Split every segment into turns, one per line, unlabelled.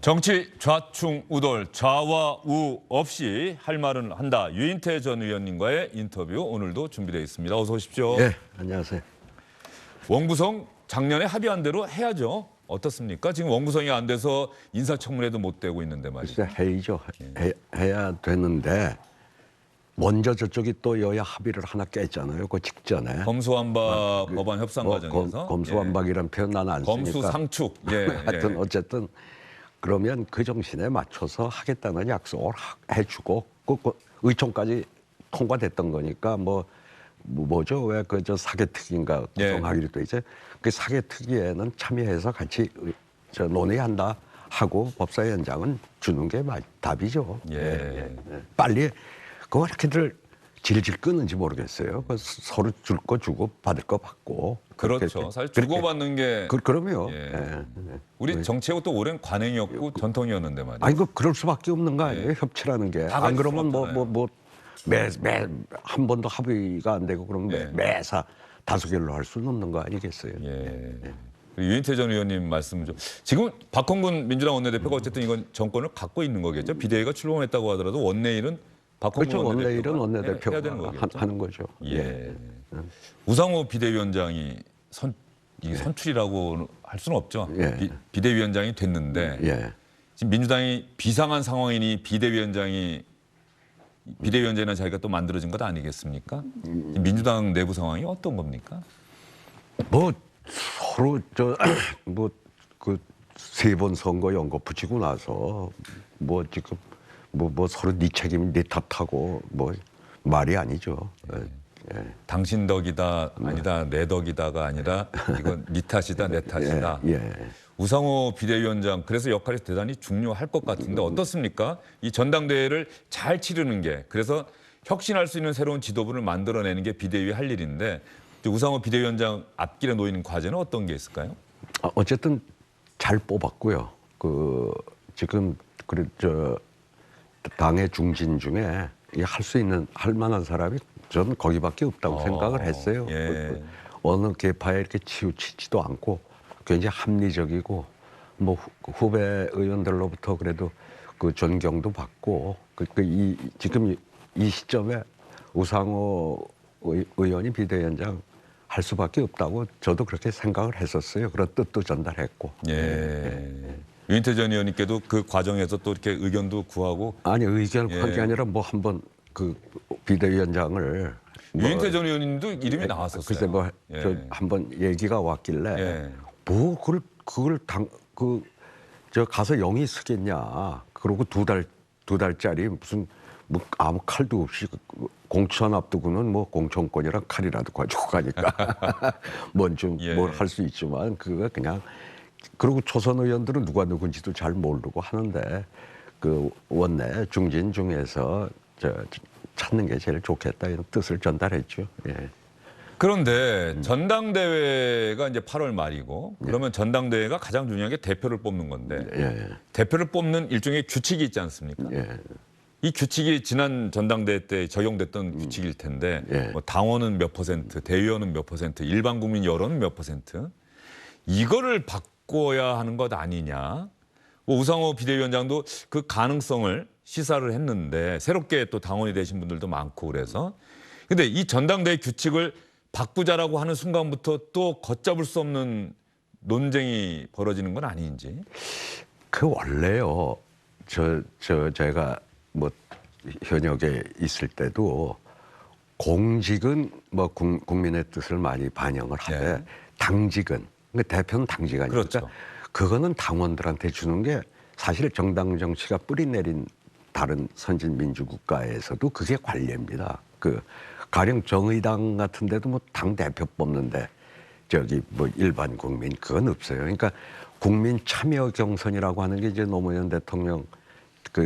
정치 좌충우돌 좌와 우 없이 할 말은 한다. 유인태 전 의원님과의 인터뷰 오늘도 준비되어 있습니다. 어서 오십시오.
네, 안녕하세요.
원구성 작년에 합의한 대로 해야죠. 어떻습니까? 지금 원구성이 안 돼서 인사청문회도 못 되고 있는데 말이죠.
글쎄 해야죠. 해야 되는데 먼저 저쪽이 또 여야 합의를 하나 깼잖아요. 그 직전에.
검수완박 법안 협상 과정에서.
검수완박이란 표현 나는 안 쓰니까.
검수상축.
하여튼 어쨌든 그러면 그 정신에 맞춰서 하겠다는 약속을 해주고 그 의총까지 통과됐던 거니까 뭐죠? 왜 그 저 사개특위인가 구성하기로 돼 있죠. 그 사개특위에는 참여해서 같이 논의한다 하고 법사위원장은 주는 게 답이죠. 빨리 그거 이렇게들 질질 끄는지 모르겠어요. 서로 줄 거 주고 받을 거 받고.
그렇죠. 사실 주고받는 게.
그럼요.
우리 정치하고 또 오랜 관행이었고 전통이었는데 말이에요.
아니 그럴 수밖에 없는 거 아니에요? 협치라는 게. 안 그러면 매 한 번도 합의가 안 되고 그러면 매사 다수결로 할 수는 없는 거 아니겠어요?
유인태 전 의원님 말씀 좀. 지금 박홍근 민주당 원내대표가 어쨌든 이건 정권을 갖고 있는 거겠죠. 비대위가 출범했다고 하더라도 원내일은 박홍근
그렇죠. 원내일은
원내대표가 해야 되는
원내대표가 하는 거죠.
우상호 비대위원장이 선출이라고 할 수는 없죠. 비대위원장이 됐는데 지금 민주당이 비상한 상황이니 비대위원장이나 자기가 또 만들어진 것 아니겠습니까? 민주당 내부 상황이 어떤 겁니까?
서로 그 세 번 선거 연거 붙이고 나서 지금 서로 네 책임 네 탓하고 말이 아니죠.
당신 덕이다 아니다 내 덕이다가 아니라 이건 네 탓이다 내 탓이다. 우상호 비대위원장 그래서 역할이 대단히 중요할 것 같은데 어떻습니까? 이 전당대회를 잘 치르는 게 그래서 혁신할 수 있는 새로운 지도부를 만들어내는 게 비대위 할 일인데 우상호 비대위원장 앞길에 놓이는 과제는 어떤 게 있을까요?
어쨌든 잘 뽑았고요. 지금 당의 중진 중에 할 만한 사람이 저는 거기밖에 없다고 생각을 했어요. 어느 계파에 이렇게 치우치지도 않고 굉장히 합리적이고 후배 의원들로부터 그래도 그 존경도 받고 지금 이 시점에 우상호 의원이 비대위원장 할 수밖에 없다고 저도 그렇게 생각을 했었어요. 그런 뜻도 전달했고.
유인태 전 의원님께도 그 과정에서 또 이렇게 의견도 구하고.
아니 의견 구한 게 아니라 한번 그 비대위원장을
유인태 전 의원님도 이름이 나왔었어요.
글쎄 한번 얘기가 왔길래 그걸 가서 영이 쓰겠냐. 그러고 두 달짜리 무슨 아무 칼도 없이 공천 앞두고는 공천권이랑 칼이라도 가지고 가니까 뭘 할 수 있지만 그거 그냥 그리고 초선 의원들은 누가 누군지도 잘 모르고 하는데 그 원내 중진 중에서 찾는 게 제일 좋겠다 이런 뜻을 전달했죠.
그런데 전당대회가 이제 8월 말이고 그러면 전당대회가 가장 중요한 게 대표를 뽑는 건데 대표를 뽑는 일종의 규칙이 있지 않습니까? 이 규칙이 지난 전당대회 때 적용됐던 규칙일 텐데 당원은 몇 퍼센트, 대의원은 몇 퍼센트, 일반 국민 여론은 몇 퍼센트 이거를 바꿔야 하는 것 아니냐. 우상호 비대위원장도 그 가능성을 시사를 했는데 새롭게 또 당원이 되신 분들도 많고 그래서 근데 이 전당대회 규칙을 바꾸자라고 하는 순간부터 또 걷잡을 수 없는 논쟁이 벌어지는 건 아닌지.
원래요. 제가 현역에 있을 때도 공직은 국민의 뜻을 많이 반영을 하되 당직은 대표는 당직 아닙니까?
그렇죠.
그거는 당원들한테 주는 게 사실 정당 정치가 뿌리 내린 다른 선진 민주 국가에서도 그게 관례입니다. 가령 정의당 같은 데도 당 대표 뽑는데 일반 국민 그건 없어요. 그러니까 국민 참여 경선이라고 하는 게 이제 노무현 대통령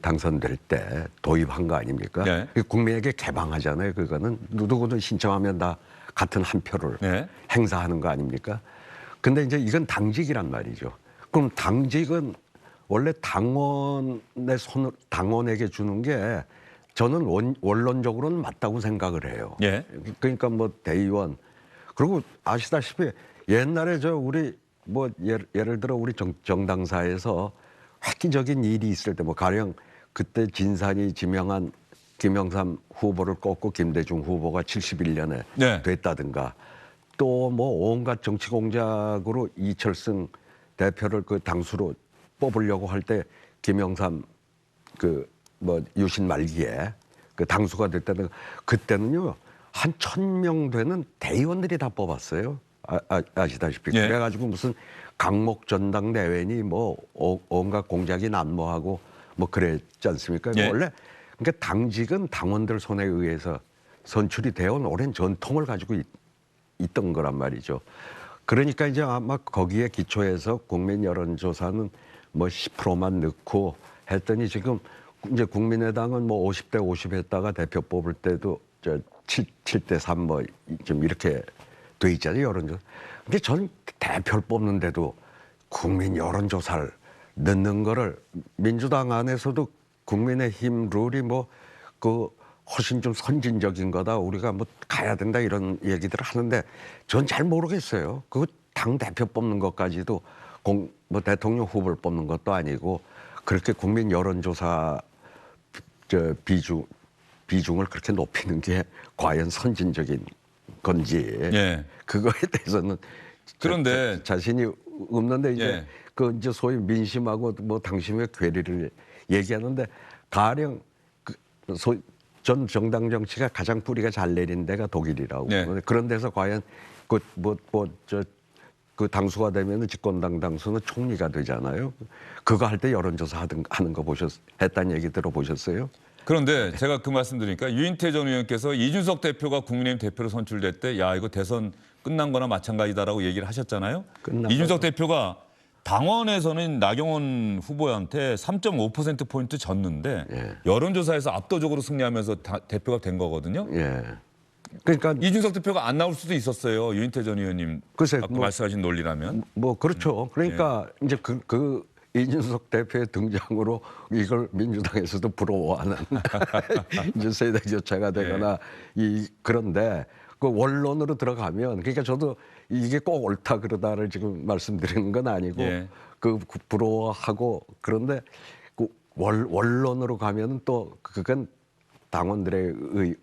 당선될 때 도입한 거 아닙니까? 국민에게 개방하잖아요. 그거는 누구든 신청하면 다 같은 한 표를 행사하는 거 아닙니까? 근데 이제 이건 당직이란 말이죠. 그럼 당직은 원래 당원에게 주는 게 저는 원론적으로는 맞다고 생각을 해요. 그러니까 대의원 그리고 아시다시피 옛날에 우리 예를 들어 우리 정당사에서 획기적인 일이 있을 때 뭐 가령 그때 진산이 지명한 김영삼 후보를 꺾고 김대중 후보가 71년에
네.
됐다든가 또 뭐 온갖 정치 공작으로 이철승 대표를 그 당수로 뽑으려고 할 때 김영삼 그 뭐 유신 말기에 그 당수가 됐다든가 그때는요 한 1,000명 되는 대의원들이 다 뽑았어요. 아시다시피
예.
그래가지고 무슨 강목 전당대회니 뭐 온갖 공작이 난무하고 뭐 그랬지 않습니까?
예.
원래 그러니까 당직은 당원들 손에 의해서 선출이 되어온 오랜 전통을 가지고 있던 거란 말이죠. 그러니까 이제 아마 거기에 기초해서 국민 여론조사는 뭐 10%만 넣고 했더니 지금 이제 국민의당은 뭐 50대 50 했다가 대표 뽑을 때도 저 7대 3 뭐 좀 이렇게 돼 있잖아요, 여론조사. 근데 전 대표를 뽑는데도 국민 여론조사를 넣는 거를 민주당 안에서도 국민의힘 룰이 뭐 그 훨씬 좀 선진적인 거다. 우리가 뭐 가야 된다 이런 얘기들을 하는데 전 잘 모르겠어요. 그거 당 대표 뽑는 것까지도 뭐 대통령 후보를 뽑는 것도 아니고 그렇게 국민 여론조사 비중을 그렇게 높이는 게 과연 선진적인 건지
예.
그거에 대해서는
그런데
자신이 없는데 이제
예.
그 이제 소위 민심하고 뭐 당심의 괴리를 얘기하는데 가령 전 정당 정치가 가장 뿌리가 잘 내린 데가 독일이라고
네.
그런 데서 과연 그 당수가 되면은 집권당 당수는 총리가 되잖아요. 그거 할 때 여론조사 하는 거 했다는 얘기 들어보셨어요?
그런데 제가 그 말씀드리니까 유인태 전 의원께서 이준석 대표가 국민의힘 대표로 선출될 야 이거 대선 끝난 거나 마찬가지다라고 얘기를 하셨잖아요. 이준석 대표가 당원에서는 나경원 후보한테 3.5%포인트 졌는데
예.
여론조사에서 압도적으로 승리하면서 대표가 된 거거든요.
예. 그러니까
이준석 대표가 안 나올 수도 있었어요. 유인태 전 의원님
글쎄,
아까 말씀하신 논리라면.
뭐 그렇죠. 그러니까 이제 그 이준석 대표의 등장으로 이걸 민주당에서도 부러워하는 이제 세대 교체가 되거나 그런데 그 원론으로 들어가면 그러니까 저도 이게 꼭 옳다 그러다를 지금 말씀드리는 건 아니고
예.
그 부러워하고 그런데 그 원론으로 가면은 또 그건 당원들의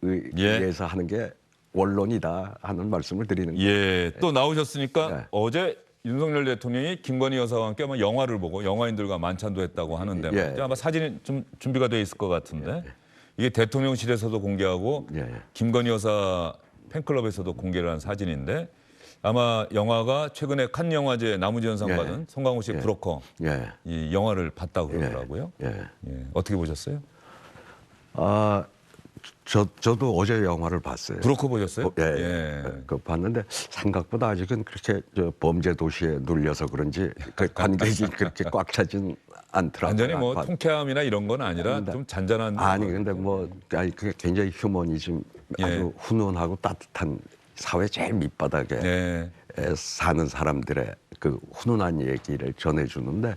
의해서 하는 게 원론이다 하는 말씀을 드리는 거예요.
예, 또 나오셨으니까
네.
어제 윤석열 대통령이 김건희 여사와 함께 아마 영화를 보고 영화인들과 만찬도 했다고 하는데
예.
말이죠. 아마 사진이 좀 준비가 돼 있을 것 같은데 이게 대통령실에서도 공개하고
예.
김건희 여사 팬클럽에서도 공개를 한 사진인데 아마 영화가 최근에 칸 영화제 나무주연상
예.
받은 송강호 씨의
예.
브로커
예.
이 영화를 봤다고 그러더라고요.
예.
예. 어떻게 보셨어요?
아, 저도 어제 영화를 봤어요.
브로커 보셨어요?
예. 그 봤는데 생각보다 아직은 그렇게 범죄 도시에 눌려서 그런지 그 관객이 그렇게 꽉 차진 않더라고요.
완전히 뭐 통쾌함이나 이런 건 아니라 좀 잔잔한.
아니 근데 뭐 그게 굉장히 휴머니즘
예.
아주 훈훈하고 따뜻한 사회 제일 밑바닥에
네.
사는 사람들의 그 훈훈한 얘기를 전해주는데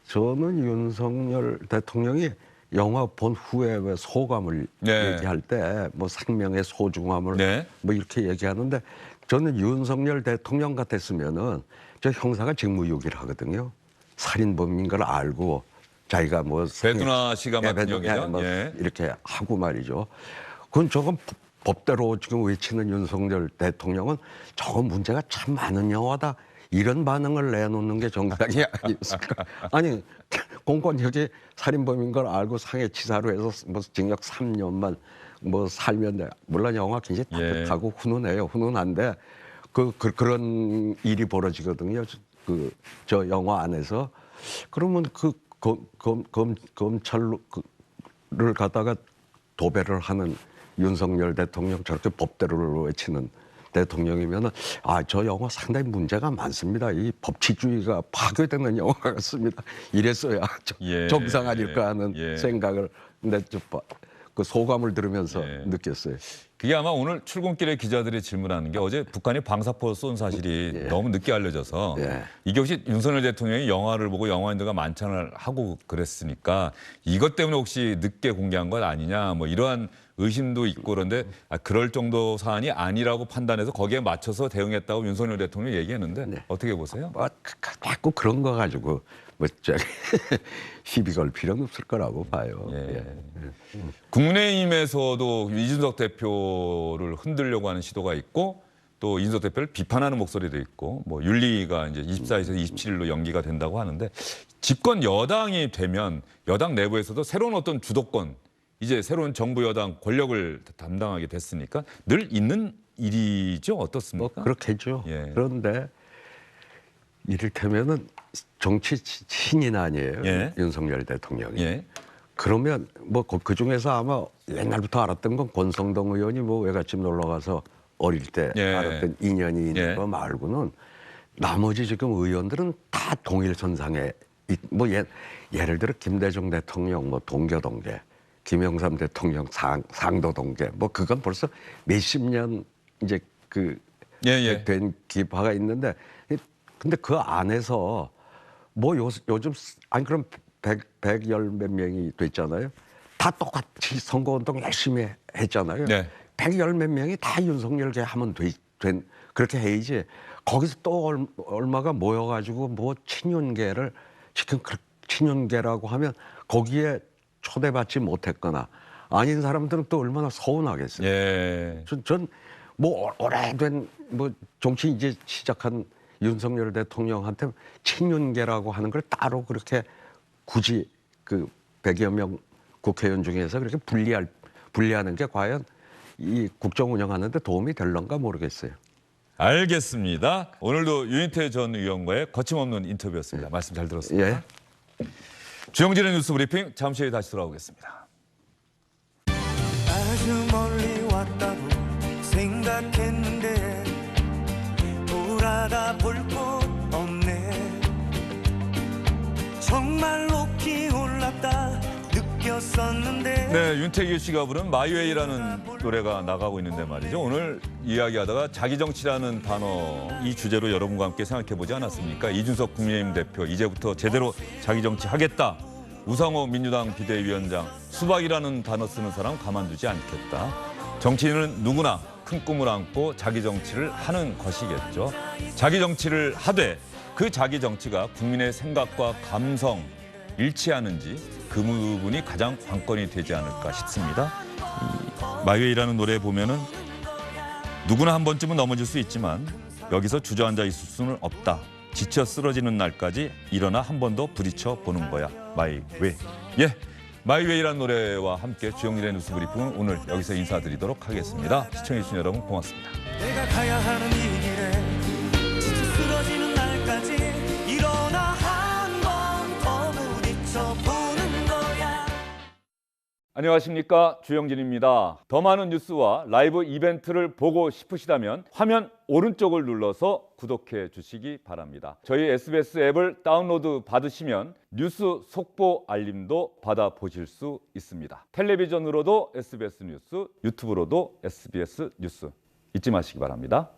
저는 윤석열 대통령이 영화 본 후에 왜 소감을
네.
얘기할 때 뭐 생명의 소중함을
네.
뭐 이렇게 얘기하는데 저는 윤석열 대통령 같았으면은 저 형사가 직무유기를 하거든요. 살인범인 걸 알고 자기가 뭐
배두나 씨가 맡은
배두나,
역이죠.
뭐
예.
이렇게 하고 말이죠. 그건 저건 법대로 지금 외치는 윤석열 대통령은 저건 문제가 참 많은 영화다. 이런 반응을 내놓는 게 정당이 아니었을까. 아니 공권력이 살인범인 걸 알고 상해치사로 해서 뭐 징역 3년만 뭐 살면 돼. 물론 영화 굉장히 따뜻하고 훈훈해요. 훈훈한데 그런 일이 벌어지거든요. 저 영화 안에서 그러면 검찰을 갖다가 도배를 하는 윤석열 대통령 저렇게 법대로를 외치는 대통령이면은 저 영화 상당히 문제가 많습니다. 이 법치주의가 파괴되는 영화 같습니다. 이랬어야 정상 아닐까 하는 생각을 근데 그 소감을 들으면서 느꼈어요.
그게 아마 오늘 출근길에 기자들이 질문하는 게 어제 북한이 방사포 쏜 사실이 너무 늦게 알려져서 이게 혹시 윤석열 대통령이 영화를 보고 영화인들과 만찬을 하고 그랬으니까 이것 때문에 혹시 늦게 공개한 것 아니냐 뭐 이러한 의심도 있고 그런데 그럴 정도 사안이 아니라고 판단해서 거기에 맞춰서 대응했다고 윤석열 대통령이 얘기했는데 어떻게 보세요?
자꾸 그런 거 가지고 뭐 저기 시비 걸 필요는 없을 거라고 봐요.
국민의힘에서도 이준석 대표를 흔들려고 하는 시도가 있고 또 이준석 대표를 비판하는 목소리도 있고 뭐 윤리가 이제 24일에서 27일로 연기가 된다고 하는데 집권 여당이 되면 여당 내부에서도 새로운 어떤 주도권 이제 새로운 정부 여당 권력을 담당하게 됐으니까 늘 있는 일이죠. 어떻습니까?
뭐 그렇겠죠. 그런데 이를테면은 정치 신인 아니에요. 윤석열 대통령이. 그러면 뭐 그 중에서 아마 옛날부터 알았던 건 권성동 의원이 뭐 외갓집 놀러 가서 어릴 때 알았던 인연이 있는 거 말고는 나머지 지금 의원들은 다 동일 선상에 뭐 예를 들어 김대중 대통령 뭐 동교동계, 김영삼 대통령 상도동계 뭐 그건 벌써 몇십 년 이제 된 기파가 있는데 근데 그 안에서 뭐 요즘 아니 그럼 100열 몇 명이 됐잖아요. 다 똑같이 선거운동 열심히 했잖아요. 100열 몇 명이 다 윤석열계 하면 된 그렇게 해야지. 거기서 또 얼마가 모여가지고 뭐 친윤계를 지금 친윤계라고 하면 거기에 초대받지 못했거나 아닌 사람들은 또 얼마나 서운하겠어요. 전 뭐 오래된 뭐 정치 이제 시작한 윤석열 대통령한테 친윤계라고 하는 걸 따로 그렇게 굳이 그 100여 명 국회의원 중에서 그렇게 분리하는 게 과연 이 국정 운영하는 데 도움이 될런가 모르겠어요.
알겠습니다. 오늘도 윤희태 전 의원과의 거침없는 인터뷰였습니다. 말씀 잘 들었습니다. 주영진의 뉴스 브리핑 잠시 후에 다시 돌아오겠습니다.
아주 멀리 왔다고 생각했는데 돌아가 볼 곳 없네. 정말 높이 올랐다 느꼈었는데.
네, 윤태규 씨가 부른 마이웨이라는 노래가 나가고 있는데 말이죠. 오늘 이야기하다가 자기정치라는 단어 이 주제로 여러분과 함께 생각해보지 않았습니까? 이준석 국민의힘 대표 이제부터 제대로 자기정치 하겠다. 우상호 민주당 비대위원장 수박이라는 단어 쓰는 사람 가만두지 않겠다. 정치인은 누구나 큰 꿈을 안고 자기 정치를 하는 것이겠죠. 자기 정치를 하되 그 자기 정치가 국민의 생각과 감성 일치하는지 그 부분이 가장 관건이 되지 않을까 싶습니다. 마이웨이라는 노래에 보면은 누구나 한 번쯤은 넘어질 수 있지만 여기서 주저앉아 있을 수는 없다. 지쳐 쓰러지는 날까지 일어나 한 번 더 부딪혀 보는 거야. 마이웨이. 마이웨이라는 노래와 함께 주영진의 뉴스 브리핑은 오늘 여기서 인사드리도록 하겠습니다. 시청해주신 여러분 고맙습니다.
내가 가야 하는 이 길에 지쳐 쓰러지는 날까지 일어나 한 번 더 부딪혀 보는 거야.
안녕하십니까, 주영진입니다. 더 많은 뉴스와 라이브 이벤트를 보고 싶으시다면 화면 오른쪽을 눌러서 구독해 주시기 바랍니다. 저희 SBS 앱을 다운로드 받으시면 뉴스 속보 알림도 받아보실 수 있습니다. 텔레비전으로도 SBS 뉴스, 유튜브로도 SBS 뉴스 잊지 마시기 바랍니다.